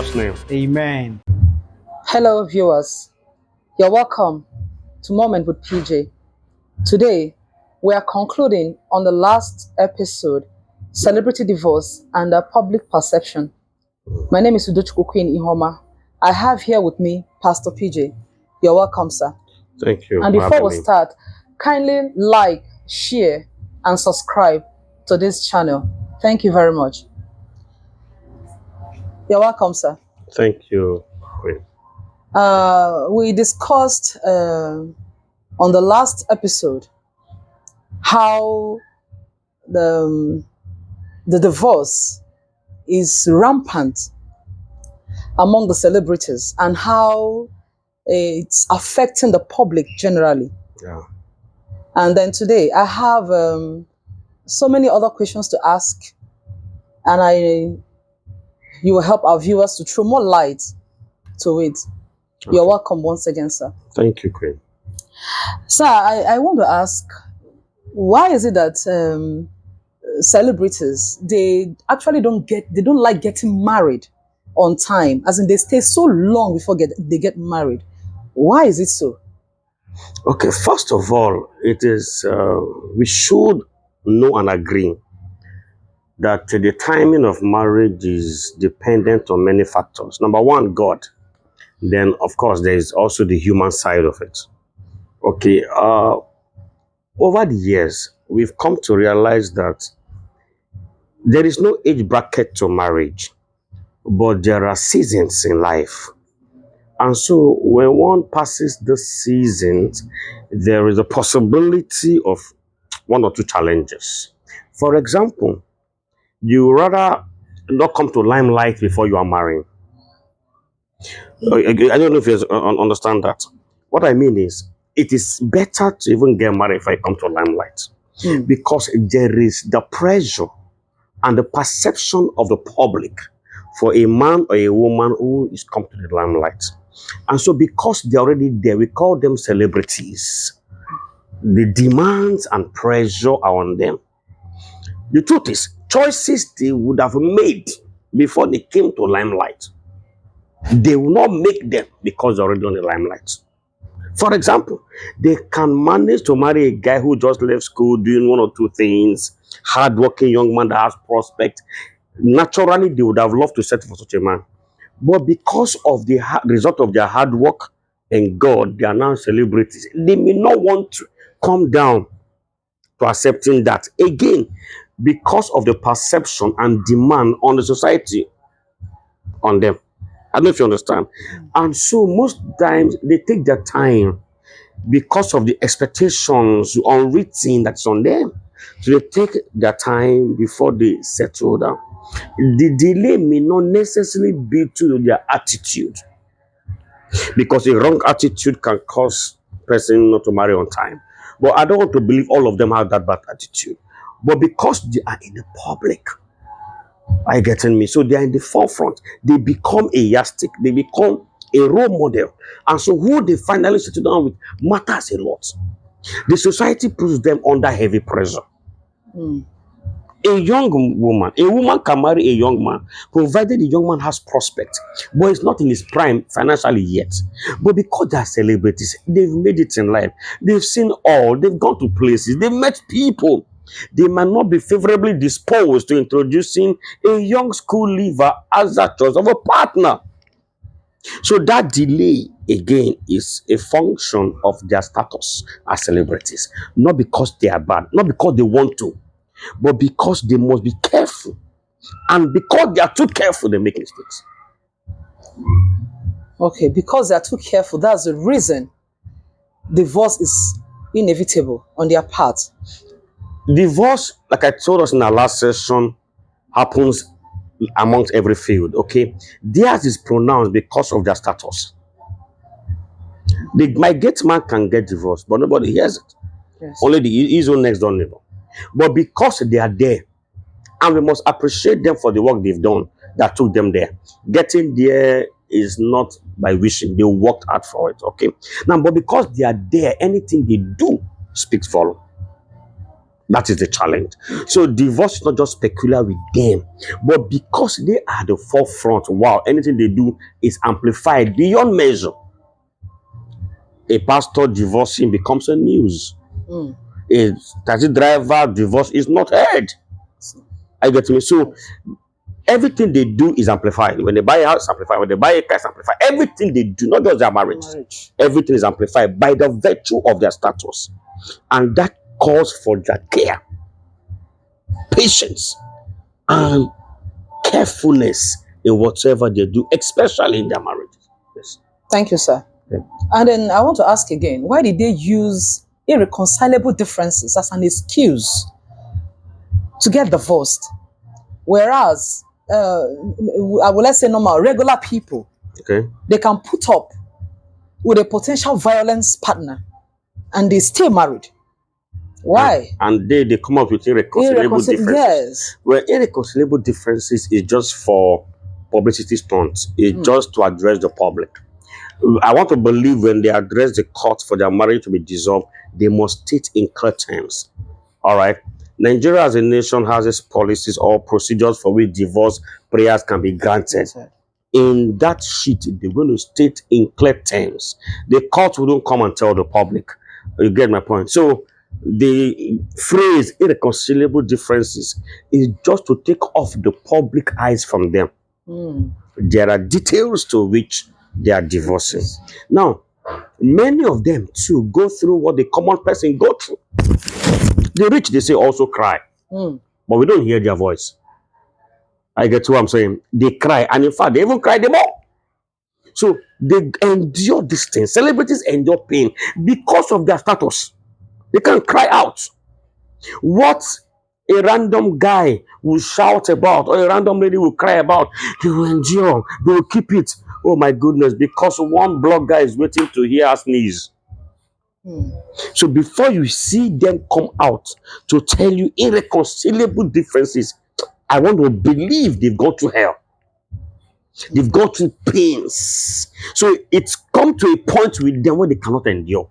Jesus' name. Amen. Hello, viewers. You're welcome to Moment with PJ. Today, we are concluding on the last episode, Celebrity Divorce and Public Perception. My name is Udochukwu Queen Ihoma. I have here with me Pastor PJ. You're welcome, sir. Thank you. And for before having we me. start, kindly like, share, and subscribe to this channel. Thank you very much. You're welcome, sir. Thank you, Queen. We discussed on the last episode how the divorce is rampant among the celebrities and how it's affecting the public generally. Yeah. And then today I have so many other questions to ask, and you will help our viewers to throw more light to it. Okay. You're welcome once again, sir. Thank you, Queen. Sir, I want to ask, why is it that celebrities, they actually don't like getting married on time, as in they stay so long before they get married? Why is it so? Okay, first of all, it is we should know and agree that the timing of marriage is dependent on many factors. Number one, God. Then, of course, there is also the human side of it. Okay, over the years, we've come to realize that there is no age bracket to marriage, but there are seasons in life. And so when one passes the seasons, there is a possibility of one or two challenges. For example, you rather not come to limelight before you are married. I don't know if you understand that. What I mean is, it is better to even get married if I come to limelight. Because there is the pressure and the perception of the public for a man or a woman who is come to the limelight. And so because they're already there, we call them celebrities. The demands and pressure are on them. The truth is, choices they would have made before they came to limelight, they will not make them because they're already on the limelight. For example, they can manage to marry a guy who just left school doing one or two things, hardworking young man that has prospect. Naturally, they would have loved to settle for such a man. But because of the result of their hard work and God, they are now celebrities. They may not want to come down to accepting that. Again, because of the perception and demand on the society on them. I don't know if you understand. And so most times they take their time because of the expectations unwritten that's on them. So they take their time before they settle down. The delay may not necessarily be to their attitude, because a wrong attitude can cause person not to marry on time. But I don't want to believe all of them have that bad attitude. But because they are in the public, are you getting me? So they are in the forefront. They become a yardstick. They become a role model. And so who they finally settle down with matters a lot. The society puts them under heavy pressure. A woman can marry a young man, provided the young man has prospect, but it's not in his prime financially yet. But because they are celebrities, they've made it in life. They've seen all. They've gone to places. They've met people. They might not be favorably disposed to introducing a young school leaver as a choice of a partner. So that delay, again, is a function of their status as celebrities. Not because they are bad, not because they want to, but because they must be careful. And because they are too careful, they make mistakes. Okay, because they are too careful, that's the reason divorce is inevitable on their part. Divorce, like I told us in our last session, happens amongst every field, okay? Theirs is pronounced because of their status. My gate man can get divorced, but nobody hears it. Yes. Only his own next door neighbor. But because they are there, and we must appreciate them for the work they've done that took them there. Getting there is not by wishing. They worked hard for it, okay? Now, but because they are there, anything they do speaks volume. That is the challenge. So divorce is not just peculiar with them, but because they are the forefront, wow, anything they do is amplified beyond measure. A pastor divorcing becomes a news. A taxi driver divorce is not heard. I get me. So everything they do is amplified. When they buy a house, amplified. When they buy a car, it's amplified. Everything they do, not just their marriage. Everything is amplified by the virtue of their status. And that calls for their care, patience, and carefulness in whatever they do, especially in their marriages. Yes. Thank you, sir. Yeah. And then I want to ask again, why did they use irreconcilable differences as an excuse to get divorced? Whereas, let's say normal, regular people, Okay. they can put up with a potential violence partner and they stay married. Why? And they come up with irreconcilable differences. Yes. Well, irreconcilable differences is just for publicity stunts. It's just to address the public. I want to believe when they address the court for their marriage to be dissolved, they must state in clear terms. All right. Nigeria as a nation has its policies or procedures for which divorce prayers can be granted. In that sheet, they're going to state in clear terms. The court wouldn't come and tell the public. You get my point? So the phrase irreconcilable differences is just to take off the public eyes from them. There are details to which they are divorcing. Now, many of them too go through what the common person go through. The rich, they say, also cry. But we don't hear their voice. I get what I'm saying. They cry. And in fact, they even cry the more. So they endure this thing. Celebrities endure pain because of their status. They can cry out. What a random guy will shout about or a random lady will cry about, they will endure. They will keep it. Oh my goodness, because one blogger is waiting to hear us sneeze. So before you see them come out to tell you irreconcilable differences, I want to believe they've gone to hell. They've gone through pains. So it's come to a point with them where they cannot endure.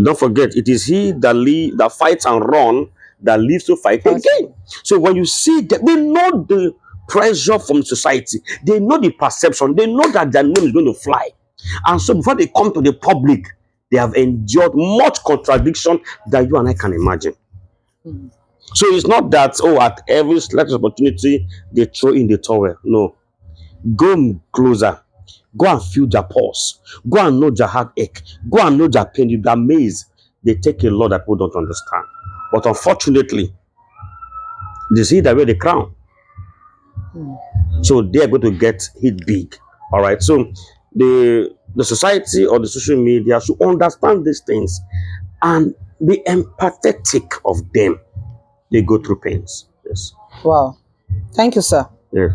Don't forget, it is he that fights and run that lives to fight again. So when you see them, they know the pressure from society. They know the perception. They know that their name is going to fly. And so before they come to the public, they have endured much contradiction that you and I can imagine. So it's not that, at every slightest opportunity, they throw in the towel. No. Go closer. Go and feel their pulse. Go and know their heartache. Go and know their pain. You'll be amazed. They take a lot that people don't understand. But unfortunately, they see that wear the crown. So they're going to get hit big. All right. So the society or the social media should understand these things and be empathetic of them. They go through pains. Yes. Wow. Thank you, sir. Yeah.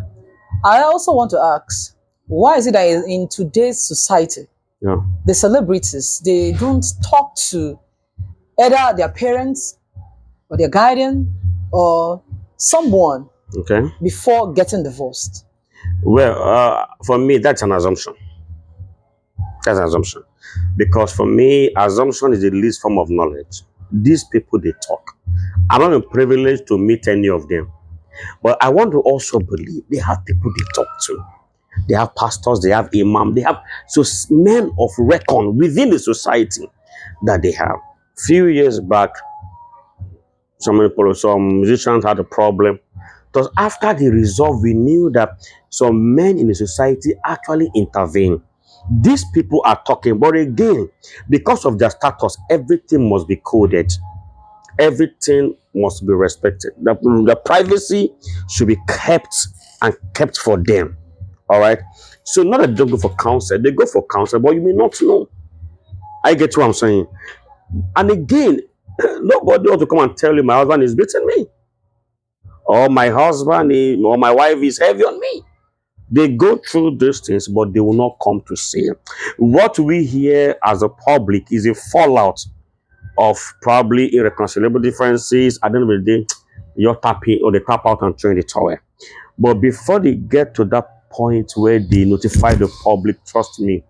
I also want to ask, why is it that in today's society, the celebrities, they don't talk to either their parents or their guardian or someone before getting divorced? Well, for me, that's an assumption. That's an assumption. Because for me, assumption is the least form of knowledge. These people, they talk. I'm not privileged to meet any of them. But I want to also believe they have people they talk to. They have pastors, they have imam, they have men of reckon within the society that they have. Few years back, some musicians had a problem. Because after the resolve, we knew that some men in the society actually intervene. These people are talking, but again, because of their status, everything must be coded. Everything must be respected. The privacy should be kept and kept for them. All right. So not that they don't go for counsel. They go for counsel, but you may not know. I get what I'm saying. And again, nobody ought to come and tell you my husband is beating me, or my husband or my wife is heavy on me. They go through these things, but they will not come to say it. What we hear as a public is a fallout of probably irreconcilable differences. At the end of the day, you're tapping or they tap out and throw in the towel. But before they get to that point where they notify the public, trust me,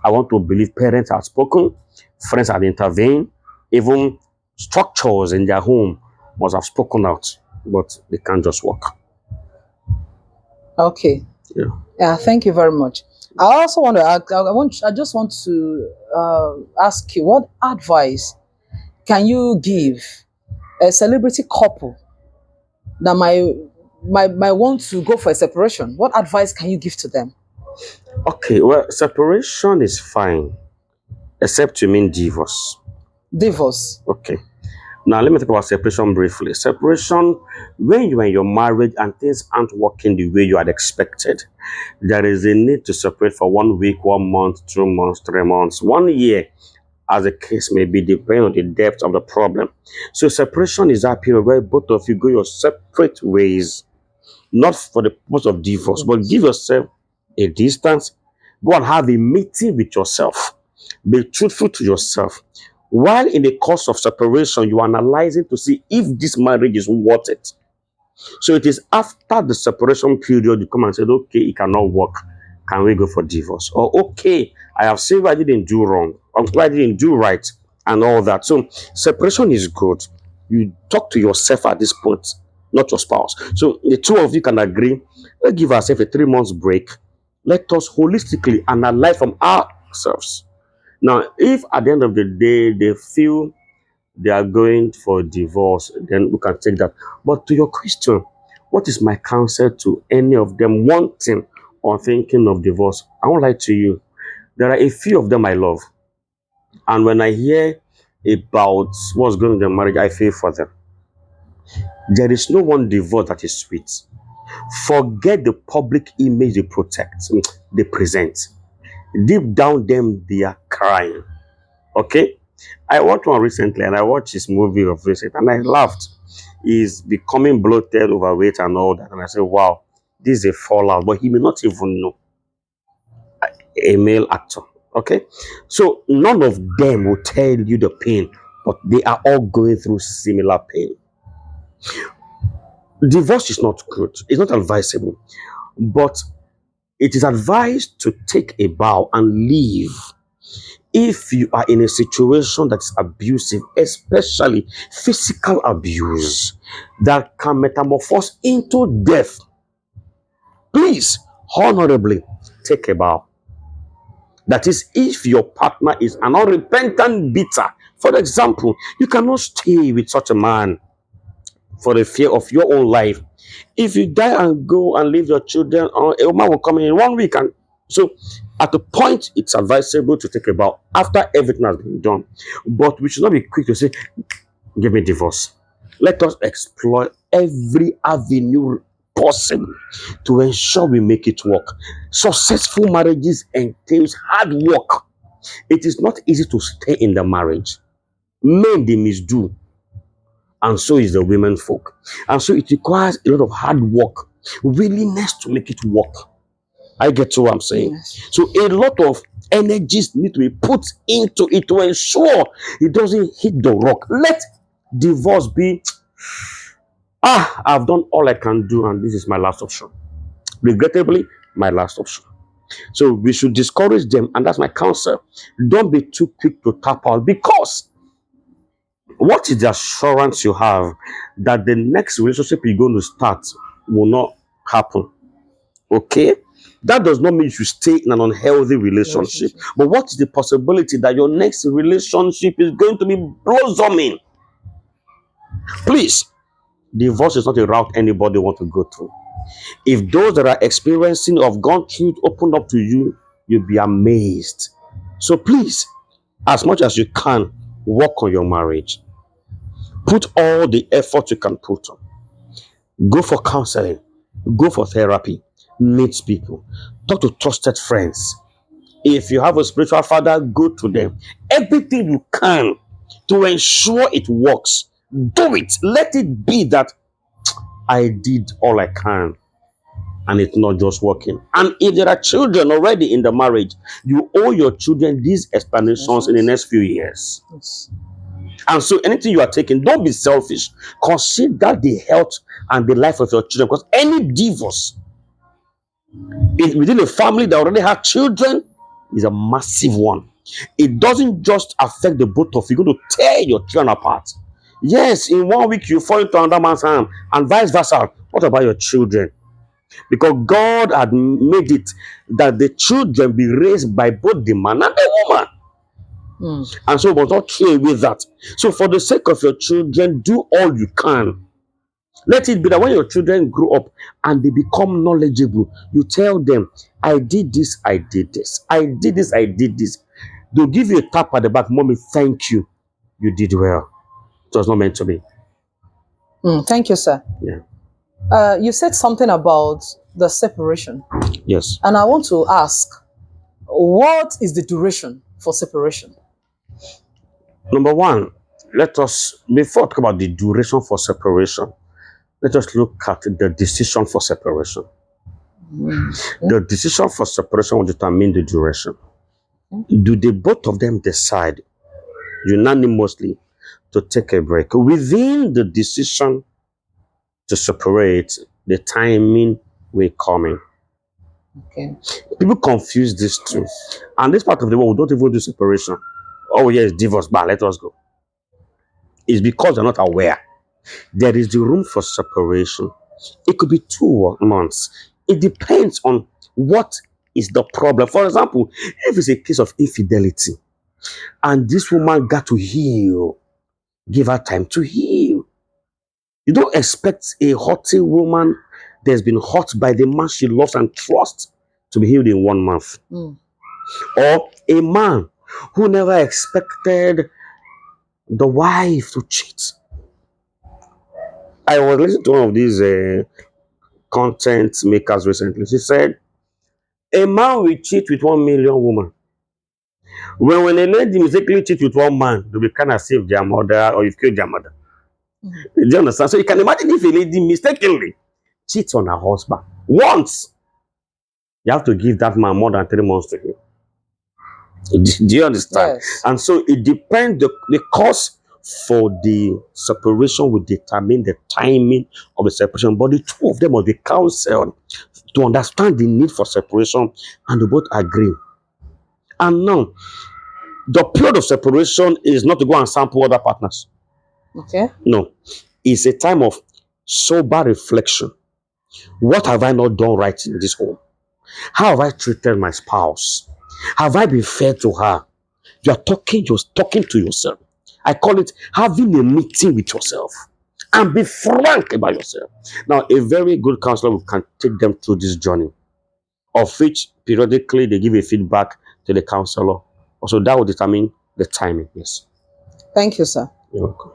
I want to believe parents have spoken, friends have intervened, even structures in their home must have spoken out, but they can't just walk. Okay. Yeah. Yeah, thank you very much. I also want to ask, I just want to ask you, what advice can you give a celebrity couple that might want to go for a separation? What advice can you give to them? Okay, well, separation is fine, except you mean divorce. Divorce. Okay. Now, let me talk about separation briefly. Separation, when you are in your marriage and things aren't working the way you had expected, there is a need to separate for 1 week, 1 month, 2 months, 3 months, 1 year, as the case may be, depending on the depth of the problem. So, separation is that period where both of you go your separate ways, not for the purpose of divorce, but give yourself a distance. Go and have a meeting with yourself. Be truthful to yourself. While in the course of separation, you are analyzing to see if this marriage is worth it. So it is after the separation period you come and say, okay, it cannot work. Can we go for divorce? Or okay, I have seen what I didn't do wrong, or what I didn't do right, and all that. So separation is good. You talk to yourself at this point, not your spouse. So the two of you can agree. Let's give ourselves a 3 months break. Let us holistically analyze from ourselves. Now, if at the end of the day they feel they are going for divorce, then we can take that. But to your question, what is my counsel to any of them wanting or thinking of divorce? I won't lie to you. There are a few of them I love. And when I hear about what's going on in their marriage, I feel for them. There is no one divorce that is sweet. Forget the public image they protect, they present. Deep down them, they are crying. Okay? I watched one recently and I watched his movie of recent and I laughed. He's becoming bloated, overweight, and all that. And I said, wow, this is a fallout. But he may not even know, a male actor. Okay? So none of them will tell you the pain, but they are all going through similar pain. Divorce is not good, it's not advisable, but it is advised to take a bow and leave. If you are in a situation that's abusive, especially physical abuse that can metamorphose into death, please honorably take a bow. That is, if your partner is an unrepentant bitter, for example, you cannot stay with such a man for the fear of your own life. If you die and go and leave your children, or a woman will come in 1 week, and so at the point it's advisable to take a bow after everything has been done. But we should not be quick to say, give me divorce. Let us explore every avenue possible to ensure we make it work. Successful marriages entails hard work. It is not easy to stay in the marriage. Men they misdo, and so is the women folk. And so it requires a lot of hard work, willingness to make it work. I get to what I'm saying. Yes. So a lot of energies need to be put into it to ensure it doesn't hit the rock. Let divorce be, I've done all I can do and this is my last option. Regrettably, my last option. So we should discourage them, and that's my counsel. Don't be too quick to tap out, because what is the assurance you have that the next relationship you're going to start will not happen? Okay? That does not mean you should stay in an unhealthy relationship. But what is the possibility that your next relationship is going to be blossoming? Please, divorce is not a route anybody wants to go through. If those that are experiencing or have gone through it open up to you, you'll be amazed. So please, as much as you can, work on your marriage. Put all the effort you can put on. Go for counseling. Go for therapy. Meet people. Talk to trusted friends. If you have a spiritual father, go to them. Everything you can to ensure it works. Do it. Let it be that I did all I can and it's not just working. And if there are children already in the marriage, you owe your children these explanations in the next few years. Yes. And so anything you are taking, don't be selfish. Consider the health and the life of your children, because any divorce within a family that already have children is a massive one. It doesn't just affect the both of you. You're going to tear your children apart. Yes, in 1 week you fall into another man's hand, and vice versa. What about your children? Because God had made it that the children be raised by both the man and the woman. And so, but not throw away that. So, for the sake of your children, do all you can. Let it be that when your children grow up and they become knowledgeable, you tell them, I did this, I did this, I did this, I did this. They'll give you a tap at the back, Mommy, thank you. You did well. It was not meant to be. Thank you, sir. Yeah. You said something about the separation, Yes. and I want to ask, what is the duration for separation? Number one, let us, before talk about the duration for separation, let us look at the decision for separation. The decision for separation will determine the duration. Do they both of them decide unanimously to take a break? Within the decision to separate, the timing will come in. Okay. People confuse these two. And this part of the world, we don't even do separation. Oh, yes, divorce, but let us go. It's because they're not aware. There is the room for separation. It could be 2 months. It depends on what is the problem. For example, if it's a case of infidelity and this woman got to heal, give her time to heal. You don't expect a haughty woman that's been hurt by the man she loves and trusts to be healed in 1 month. Or a man who never expected the wife to cheat. I was listening to one of these content makers recently. She said, a man will cheat with 1 million women. When a lady mistakenly cheat with one man, they'll be kind of save their mother or you've killed their mother. Do you understand? So you can imagine if a lady mistakenly cheats on her husband once, you have to give that man more than 3 months to heal. Do you understand? Yes. And so it depends, the cause for the separation will determine the timing of the separation. But the two of them must be counseled to understand the need for separation and they both agree. And now, the period of separation is not to go and sample other partners. Okay. No, it's a time of sober reflection. What have I not done right in this home? How have I treated my spouse? Have I been fair to her? You're talking to yourself. I call it having a meeting with yourself and be frank about yourself. Now, a very good counselor can take them through this journey, of which periodically they give a feedback to the counselor. Also, that will determine the timing. Yes. Thank you, sir. You're welcome.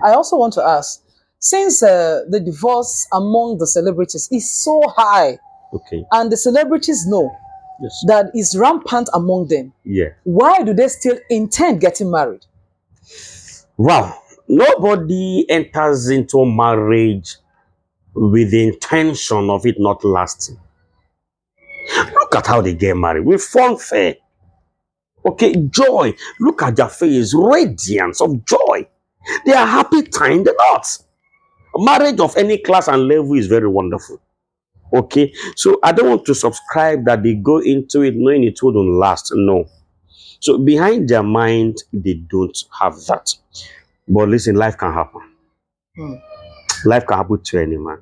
I also want to ask, since the divorce among the celebrities is so high, Okay. and the celebrities know Yes. that is rampant among them, Yeah. why do they still intend getting married? Wow. Nobody enters into marriage with the intention of it not lasting. Look at how they get married. With fun fair. Okay, joy. Look at their face, radiance of joy. They are happy tying the knots. Marriage of any class and level is very wonderful. Okay, so I don't want to subscribe that they go into it knowing it wouldn't last. No. So behind their mind, they don't have that. But listen, life can happen. Life can happen to any man.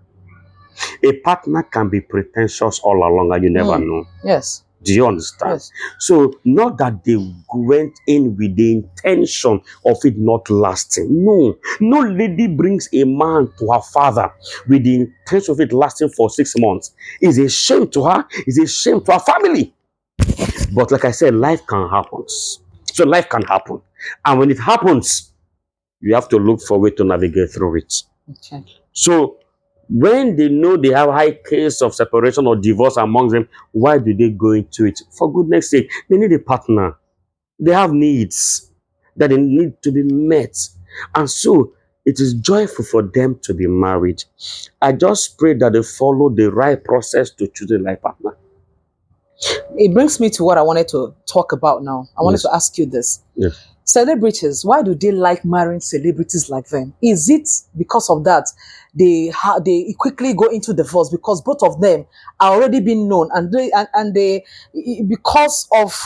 A partner can be pretentious all along and you never know. Yes. Do you understand? Yes. So, not that they went in with the intention of it not lasting. No. No lady brings a man to her father with the intention of it lasting for 6 months. It's a shame to her. It's a shame to her family. But like I said, life can happen. So life can happen. And when it happens, you have to look for a way to navigate through it. Okay. So when they know they have high case of separation or divorce among them, why do they go into it? For goodness sake, they need a partner. They have needs that they need to be met. And so it is joyful for them to be married. I just pray that they follow the right process to choose a life partner. It brings me to what I wanted to talk about now. I wanted to ask you this. Yes. Celebrities, why do they like marrying celebrities like them? Is it because of that they quickly go into divorce because both of them are already being known and they because of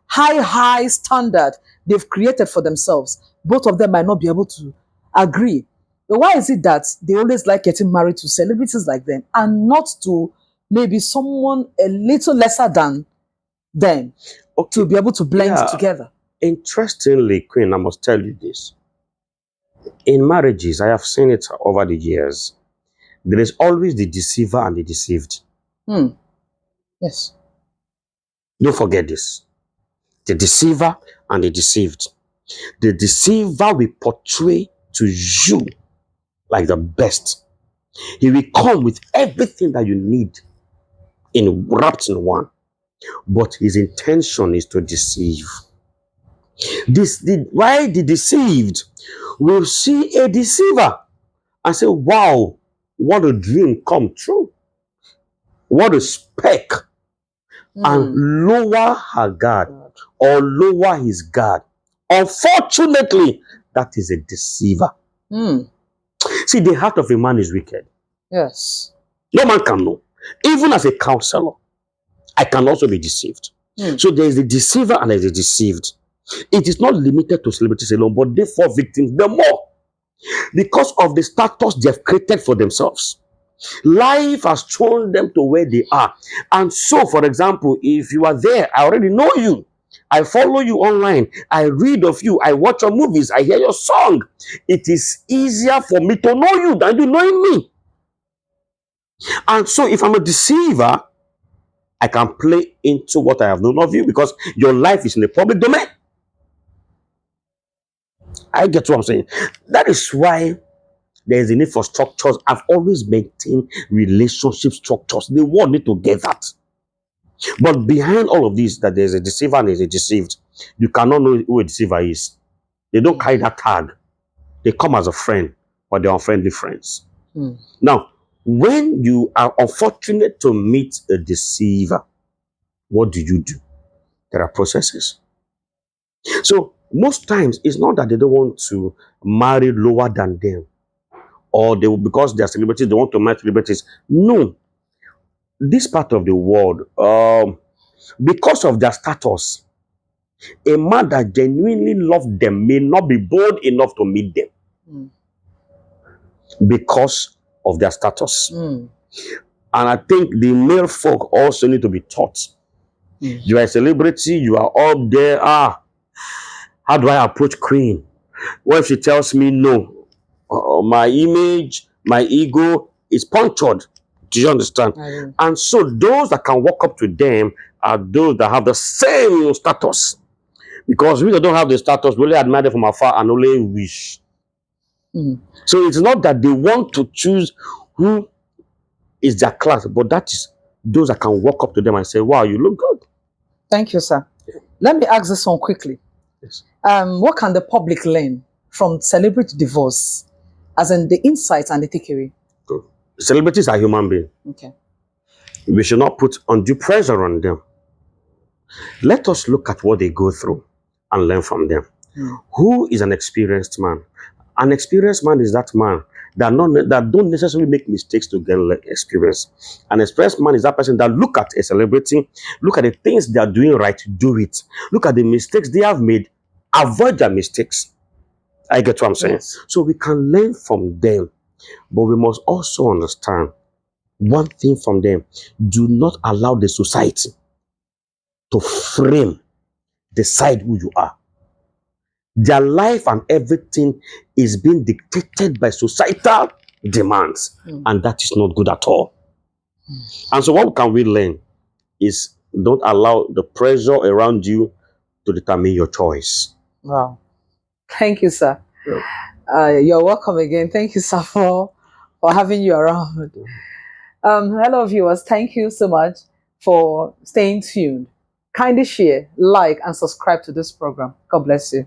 high standard they've created for themselves, both of them might not be able to agree. But why is it that they always like getting married to celebrities like them and not to maybe someone a little lesser than them Okay. to be able to blend Yeah. together? Interestingly, Queen, I must tell you this. In marriages, I have seen it over the years. There is always the deceiver and the deceived. Hmm. Yes. Don't forget this. The deceiver and the deceived. The deceiver will portray to you like the best. He will come with everything that you need wrapped in one. But his intention is to deceive. Why the deceived will see a deceiver and say, wow, what a dream come true. What a spec. And lower her guard or lower his guard. Unfortunately, that is a deceiver. See, the heart of a man is wicked. Yes. No man can know. Even as a counselor, I can also be deceived. So there is a deceiver and there is a deceived. It is not limited to celebrities alone, but they fall victims the more because of the status they have created for themselves. Life has thrown them to where they are. And so, for example, if you are there, I already know you. I follow you online. I read of you. I watch your movies. I hear your song. It is easier for me to know you than you knowing me. And so, if I'm a deceiver, I can play into what I have known of you because your life is in the public domain. I get what I'm saying. That is why there is a need for structures. I've always maintained relationship structures. The world need to get that. But behind all of this, that there's a deceiver and there's a deceived. You cannot know who a deceiver is. They don't carry that tag. They come as a friend, but they're unfriendly friends. Now, when you are unfortunate to meet a deceiver, what do? There are processes. So most times, it's not that they don't want to marry lower than them, or they will, because they are celebrities, they want to marry celebrities. No, this part of the world, because of their status, a man that genuinely loves them may not be bold enough to meet them because of their status. And I think the male folk also need to be taught. You are a celebrity, you are up there. How do I approach Queen? What if she tells me no? My image, my ego is punctured. Do you understand? And so those that can walk up to them are those that have the same status. Because we that don't have the status, we only admire them from afar and only wish. So it's not that they want to choose who is their class, but that is those that can walk up to them and say, wow, you look good. Thank you, sir. Let me ask this one quickly. Yes. What can the public learn from celebrity divorce, as in the insights and the takeaway? Good. Celebrities are human beings. Okay. We should not put undue pressure on them. Let us look at what they go through and learn from them. Who is an experienced man? An experienced man is that man that don't necessarily make mistakes to gain experience. An experienced man is that person that look at a celebrity, look at the things they are doing right, do it. Look at the mistakes they have made, avoid their mistakes. I get what I'm saying. Yes. So we can learn from them, but we must also understand one thing from them. Do not allow the society to frame, decide who you are. Their life and everything is being dictated by societal demands, and that is not good at all. And so what can we learn is don't allow the pressure around you to determine your choice. Wow. Thank you, sir. You're welcome again. Thank you, sir, for having you around. Hello, viewers. Thank you so much for staying tuned. Kindly share, like, and subscribe to this program. God bless you.